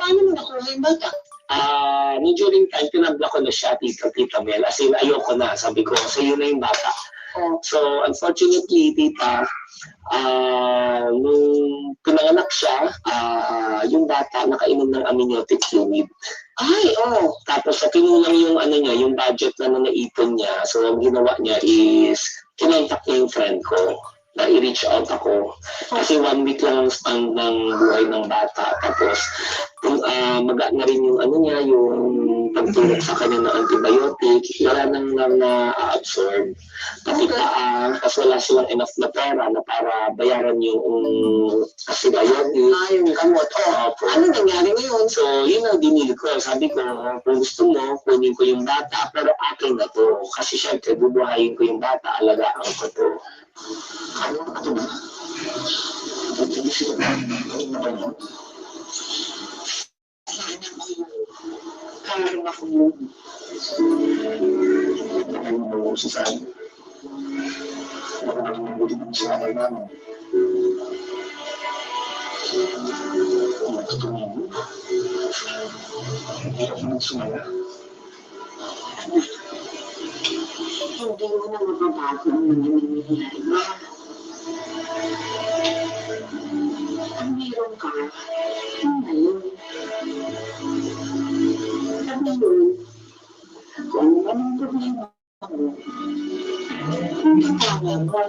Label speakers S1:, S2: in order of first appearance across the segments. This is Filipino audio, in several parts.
S1: paano mo nakuha yung bata?
S2: During time, pinabla ko na siya, Tita Mel. As in, ayoko na. Sabi ko, sa'yo na yung bata. So, unfortunately, Tita, nung pinanganak siya, yung bata nakainom ng amniotic fluid. Tapos sa kinulang yung yung budget na naipon niya. So ang ginawa niya is kinontak niya yung friend ko na i-reach out ako. Kasi 1 week lang ang span ng buhay ng bata. Tapos maga na rin yung yung pagtulog sa kanya ng antibiotic. Wala nang na-absorb. Pati kasi wala silang enough na pera na para bayaran yung antibiotic.
S1: Yung gamot. Ano nangyari ngayon?
S2: So, yun ang dinili ko. Sabi ko, kung gusto mo, kunin ko yung bata, pero akin na to. Kasi syempre, bubuhayin ko yung bata, alagaan ko to.
S1: Ano ba? Karin ako yun.
S3: Ano mo sa saan? Ano mo sa akin namin? Matutulog mo? Hindi ako nagsumaya.
S1: Hindi mo na mababago ang mga nangyayari mo. Ang meron ka, yung ngayon. At ngayon, kung anong problema mo, kaya mo.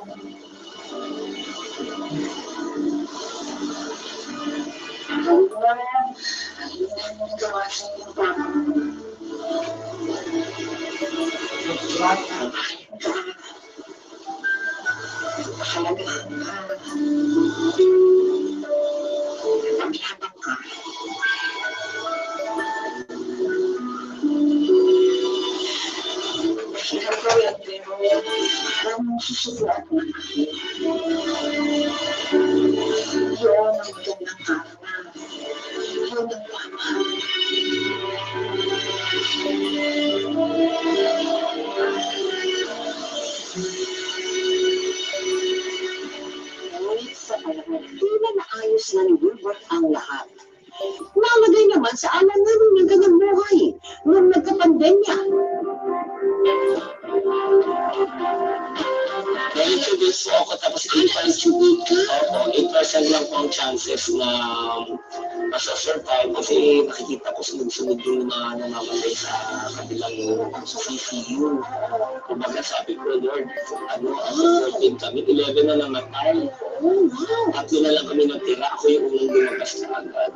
S1: Na ni Wilbert ang lahat. Nalagay naman sa alanganin ng kanyang buhay nung nagkapandemya.
S2: Na-introduce po ako tapos 8% lang po ang chances na masa-survive kasi nakikita ko sunod-sunod yung mga namamatay sa kabilang CCU. Kumbaga sabi ko, Lord, after 14 kami, 11 na namatay. Tatlo na lang kami natira. Ako yung unang lumabas na agad.